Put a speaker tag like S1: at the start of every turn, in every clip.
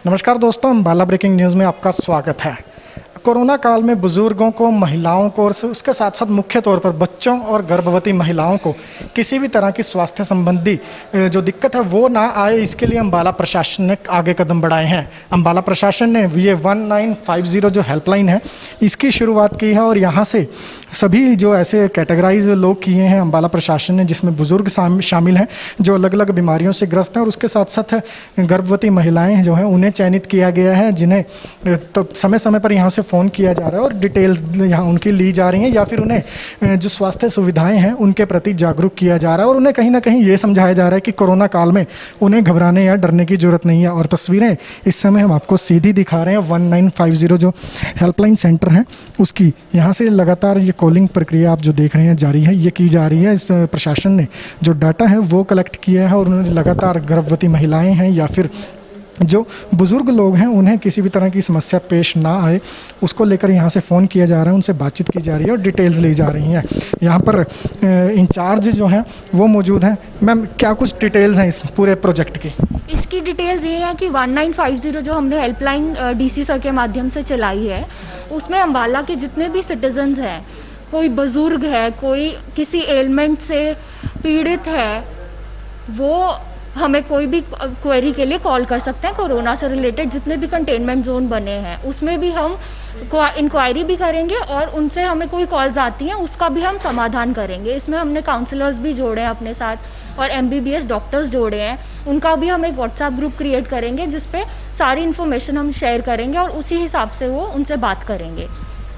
S1: नमस्कार दोस्तों, Ambala breaking news में आपका स्वागत है। कोरोना काल में बुजुर्गों को, महिलाओं को और उसके साथ साथ मुख्य तौर पर बच्चों और गर्भवती महिलाओं को किसी भी तरह की स्वास्थ्य संबंधी जो दिक्कत है वो ना आए, इसके लिए अम्बाला प्रशासन ने आगे कदम बढ़ाए हैं। अम्बाला प्रशासन ने ये 1950 जो हेल्पलाइन है इसकी शुरुआत की है और यहाँ से सभी जो ऐसे कैटेगराइज लोग किए हैं अम्बाला प्रशासन ने, जिसमें बुजुर्ग शामिल हैं जो अलग अलग बीमारियों से ग्रस्त हैं, और उसके साथ साथ गर्भवती महिलाएं जो हैं उन्हें चयनित किया गया है, जिन्हें तो समय समय पर यहाँ से फ़ोन किया जा रहा है और डिटेल्स यहाँ उनकी ली जा रही हैं, या फिर उन्हें जो स्वास्थ्य सुविधाएं हैं उनके प्रति जागरूक किया जा रहा है और उन्हें कहीं ना कहीं ये समझाया जा रहा है कि कोरोना काल में उन्हें घबराने या डरने की ज़रूरत नहीं है। और तस्वीरें इस समय हम आपको सीधी दिखा रहे हैं 1950 जो हेल्पलाइन सेंटर है उसकी। यहाँ से लगातार ये कॉलिंग प्रक्रिया आप जो देख रहे हैं जारी है, ये की जा रही है। इस प्रशासन ने जो डाटा है वो कलेक्ट किया है और उन्होंने लगातार गर्भवती महिलाएं हैं या फिर जो बुज़ुर्ग लोग हैं उन्हें किसी भी तरह की समस्या पेश ना आए उसको लेकर यहाँ से फ़ोन किया जा रहा है, उनसे बातचीत की जा रही है और डिटेल्स ली जा रही हैं। यहाँ पर इंचार्ज जो हैं वो मौजूद हैं। मैम, क्या कुछ डिटेल्स हैं इस पूरे प्रोजेक्ट की?
S2: इसकी डिटेल्स ये है कि 1950 जो हमने हेल्पलाइन डीसी सर के माध्यम से चलाई है, उसमें अम्बाला के जितने भी सिटीजन्स हैं, कोई बुज़ुर्ग है, कोई किसी एलिमेंट से पीड़ित है, वो हमें कोई भी क्वेरी के लिए कॉल कर सकते हैं। कोरोना से रिलेटेड जितने भी कंटेनमेंट जोन बने हैं उसमें भी हम इंक्वायरी भी करेंगे और उनसे हमें कोई कॉल्स आती हैं उसका भी हम समाधान करेंगे। इसमें हमने काउंसलर्स भी जोड़े हैं अपने साथ और MBBS डॉक्टर्स जोड़े हैं, उनका भी हम एक व्हाट्सएप ग्रुप क्रिएट करेंगे जिसपे सारी इन्फॉर्मेशन हम शेयर करेंगे और उसी हिसाब से वो उनसे बात करेंगे।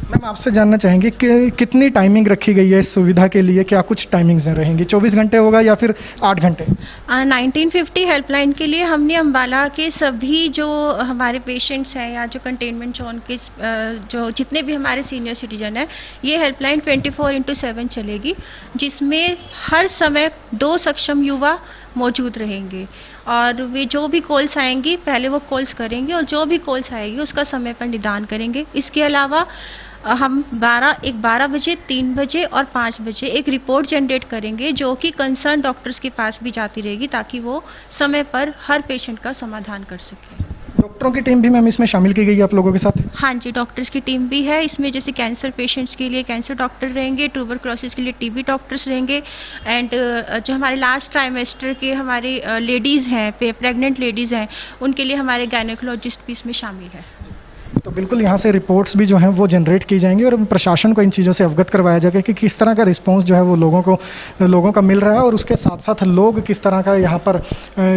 S1: मैम, आपसे जानना चाहेंगे कि कितनी टाइमिंग रखी गई है इस सुविधा के लिए? क्या कुछ टाइमिंग्स रहेंगी? 24 घंटे होगा या फिर 8 घंटे?
S3: 1950 हेल्पलाइन के लिए हमने अम्बाला के सभी जो हमारे पेशेंट्स हैं या जो कंटेनमेंट जोन के जो जितने भी हमारे सीनियर सिटीजन हैं, ये हेल्पलाइन 24/7 चलेगी, जिसमें हर समय 2 सक्षम युवा मौजूद रहेंगे और वे जो भी कॉल्स आएंगी पहले वो कॉल्स करेंगे और जो भी कॉल्स आएगी उसका समय पर निदान करेंगे। इसके अलावा हम 12 बजे, 3 बजे और 5 बजे एक रिपोर्ट जनरेट करेंगे जो कि कंसर्न डॉक्टर्स के पास भी जाती रहेगी ताकि वो समय पर हर पेशेंट का समाधान कर सकें।
S1: डॉक्टरों की टीम भी मैम इसमें शामिल की गई है आप लोगों के साथ?
S3: हाँ जी, डॉक्टर्स की टीम भी है इसमें। जैसे कैंसर पेशेंट्स के लिए कैंसर डॉक्टर रहेंगे, ट्यूबरक्लोसिस के लिए TB डॉक्टर्स रहेंगे, एंड जो हमारे लास्ट ट्राइमेस्टर के हमारे लेडीज़ हैं, प्रेग्नेंट लेडीज़ हैं, उनके लिए हमारे गायनेकोलॉजिस्ट भी इसमें शामिल है।
S1: तो बिल्कुल यहाँ से रिपोर्ट्स भी जो हैं वो जनरेट की जाएंगी और प्रशासन को इन चीज़ों से अवगत करवाया जाएगा कि किस तरह का रिस्पांस जो है वो लोगों का मिल रहा है और उसके साथ साथ लोग किस तरह का यहाँ पर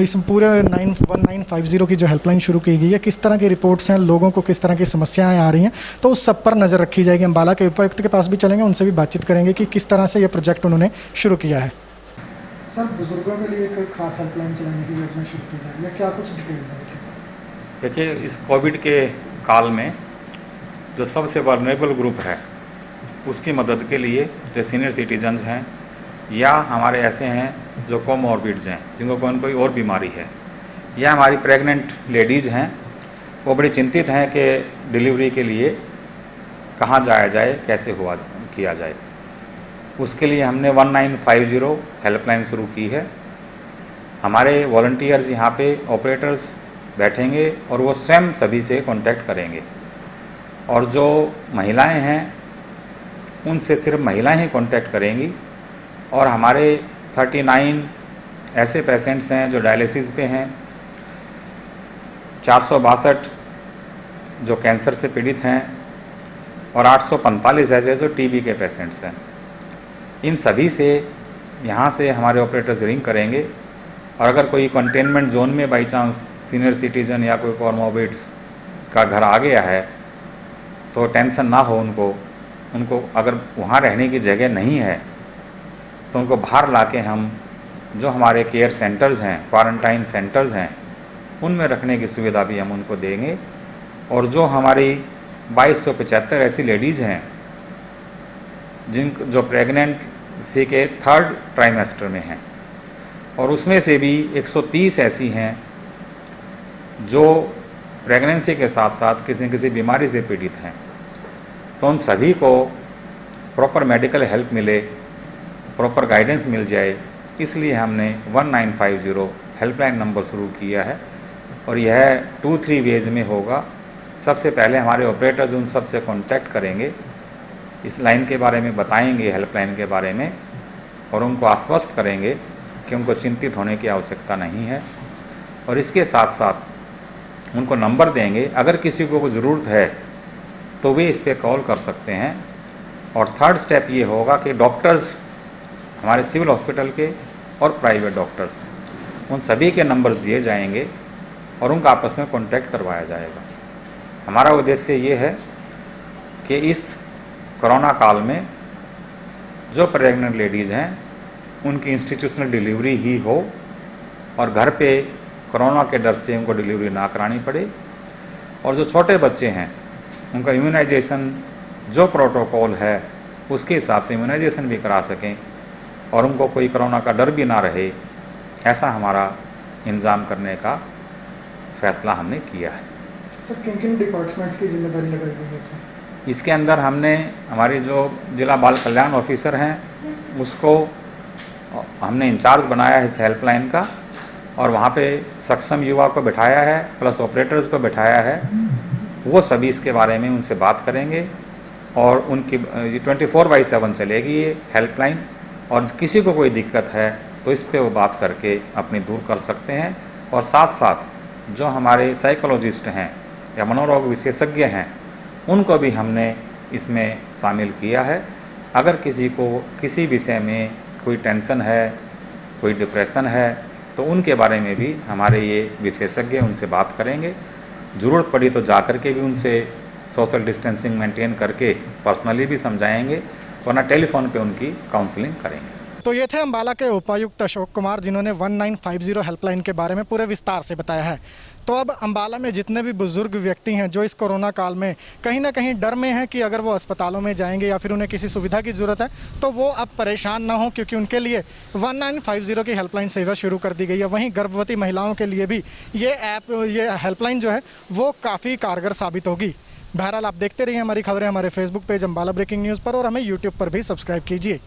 S1: इस पूरे 1950 की जो हेल्पलाइन शुरू की गई है, किस तरह की रिपोर्ट्स हैं, लोगों को किस तरह की समस्याएं आ रही हैं, तो उस सब पर नज़र रखी जाएगी। अम्बाला के उपायुक्त के पास भी चलेंगे, उनसे भी बातचीत करेंगे कि किस तरह से ये प्रोजेक्ट उन्होंने शुरू किया है। सर, बुजुर्गों के लिए एक खास हेल्पलाइन चलाने की योजना शुरू की जा रही है, क्या कुछ डिटेल्स हैं इसके?
S4: देखिए, इस कोविड के काल में जो सबसे वल्नरेबल ग्रुप है उसकी मदद के लिए जो सीनियर सिटीजन्स हैं या हमारे ऐसे हैं जो कोमॉर्बिड्स हैं, जिनको कोई न कोई और बीमारी है, या हमारी प्रेग्नेंट लेडीज़ हैं, वो बड़ी चिंतित हैं कि डिलीवरी के लिए कहाँ जाया जाए, कैसे किया जाए। उसके लिए हमने 1950 हेल्पलाइन शुरू की है। हमारे वॉलंटियर्स यहाँ पे ऑपरेटर्स बैठेंगे और वो स्वयं सभी से कांटेक्ट करेंगे और जो महिलाएं हैं उनसे सिर्फ महिलाएं ही कांटेक्ट करेंगी। और हमारे 39 ऐसे पेशेंट्स हैं जो डायलिसिस पे हैं, 462 जो कैंसर से पीड़ित हैं और 845 ऐसे जो TB के पेशेंट्स हैं। इन सभी से यहाँ से हमारे ऑपरेटर्स रिंग करेंगे और अगर कोई कंटेनमेंट जोन में बाई चांस सीनियर सिटीजन या कोई कोमॉर्बिड्स का घर आ गया है तो टेंशन ना हो उनको अगर वहाँ रहने की जगह नहीं है तो उनको बाहर लाके हम जो हमारे केयर सेंटर्स हैं, क्वारंटाइन सेंटर्स हैं, उनमें रखने की सुविधा भी हम उनको देंगे। और जो हमारी 2275 ऐसी लेडीज़ हैं जो प्रेग्नेंसी के 3rd ट्राइमेस्टर में हैं और उसमें से भी 130 ऐसी हैं जो प्रेगनेंसी के साथ साथ किसी न किसी बीमारी से पीड़ित हैं, तो उन सभी को प्रॉपर मेडिकल हेल्प मिले, प्रॉपर गाइडेंस मिल जाए, इसलिए हमने 1950 हेल्पलाइन नंबर शुरू किया है और यह 2-3 वेज में होगा। सबसे पहले हमारे ऑपरेटर्स उन सब से कॉन्टैक्ट करेंगे, इस लाइन के बारे में बताएंगे, हेल्पलाइन के बारे में, और उनको आश्वस्त करेंगे कि उनको चिंतित होने की आवश्यकता नहीं है। और इसके साथ साथ उनको नंबर देंगे, अगर किसी को ज़रूरत है तो वे इस पर कॉल कर सकते हैं। और थर्ड स्टेप ये होगा कि डॉक्टर्स, हमारे सिविल हॉस्पिटल के और प्राइवेट डॉक्टर्स, उन सभी के नंबर्स दिए जाएंगे और उनका आपस में कॉन्टैक्ट करवाया जाएगा। हमारा उद्देश्य ये है कि इस कोरोना काल में जो प्रेग्नेंट लेडीज़ हैं उनकी इंस्टीट्यूशनल डिलीवरी ही हो और घर पे कोरोना के डर से उनको डिलीवरी ना करानी पड़े। और जो छोटे बच्चे हैं उनका इम्यूनाइजेशन, जो प्रोटोकॉल है उसके हिसाब से इम्यूनाइजेशन भी करा सकें और उनको कोई कोरोना का डर भी ना रहे, ऐसा हमारा इंतज़ाम करने का फैसला हमने किया है।
S1: सर किन डिपार्टमेंट्स की जिम्मेदारी लगाई गई है इसमें?
S4: इसके अंदर हमने हमारी जो जिला बाल कल्याण ऑफिसर हैं उसको हमने इंचार्ज बनाया है इस हेल्पलाइन का, और वहाँ पे सक्षम युवा को बिठाया है प्लस ऑपरेटर्स को बिठाया है। वो सभी इसके बारे में उनसे बात करेंगे और उनकी 24/7 चलेगी ये हेल्पलाइन, और किसी को कोई दिक्कत है तो इस पे वो बात करके अपनी दूर कर सकते हैं। और साथ साथ जो हमारे साइकोलॉजिस्ट हैं या मनोरोग विशेषज्ञ हैं उनको भी हमने इसमें शामिल किया है। अगर किसी को किसी विषय में कोई टेंशन है, कोई डिप्रेशन है, तो उनके बारे में भी हमारे ये विशेषज्ञ उनसे बात करेंगे। ज़रूरत पड़ी तो जा कर के भी उनसे सोशल डिस्टेंसिंग मेंटेन करके पर्सनली भी समझाएंगे, वरना टेलीफोन पे उनकी काउंसलिंग करेंगे।
S1: तो ये थे अम्बाला के उपायुक्त अशोक कुमार, जिन्होंने 1950 हेल्पलाइन के बारे में पूरे विस्तार से बताया है। तो अब अम्बाला में जितने भी बुजुर्ग व्यक्ति हैं जो इस कोरोना काल में कहीं ना कहीं डर में हैं कि अगर वो अस्पतालों में जाएंगे या फिर उन्हें किसी सुविधा की ज़रूरत है तो वो अब परेशान ना हो, क्योंकि उनके लिए 1950 की हेल्पलाइन सेवा शुरू कर दी गई है। वहीं गर्भवती महिलाओं के लिए भी ये हेल्पलाइन जो है वो काफ़ी कारगर साबित होगी। बहरहाल आप देखते रहिए हमारी खबरें हमारे Facebook page Ambala breaking news पर, और हमें यूट्यूब पर भी सब्सक्राइब कीजिए।